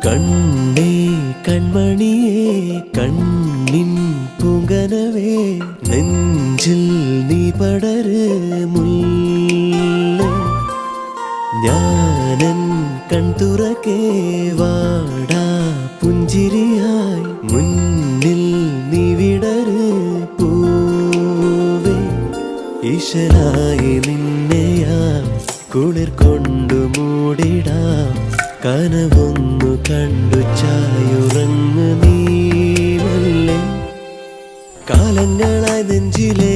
കണ്ണേ കൺമണിയേ കണ്ണിൻ പൂങ്കനവേ നെഞ്ചിൽ നീ പടര് മുല്ലേ ഞാനൻ കൺതുറക്കേ വാടാ പുഞ്ചിരിയായി മുന്നിൽ നീ വിടര് പൂവേ ഈശനായി നിന്നെയാ കുളിർ കൊണ്ടു മൂടിടാം കനവൊന്നു കണ്ടു ചായുറങ്ങു നീ വല്ലേ കാലങ്ങളായി നെഞ്ചിലെ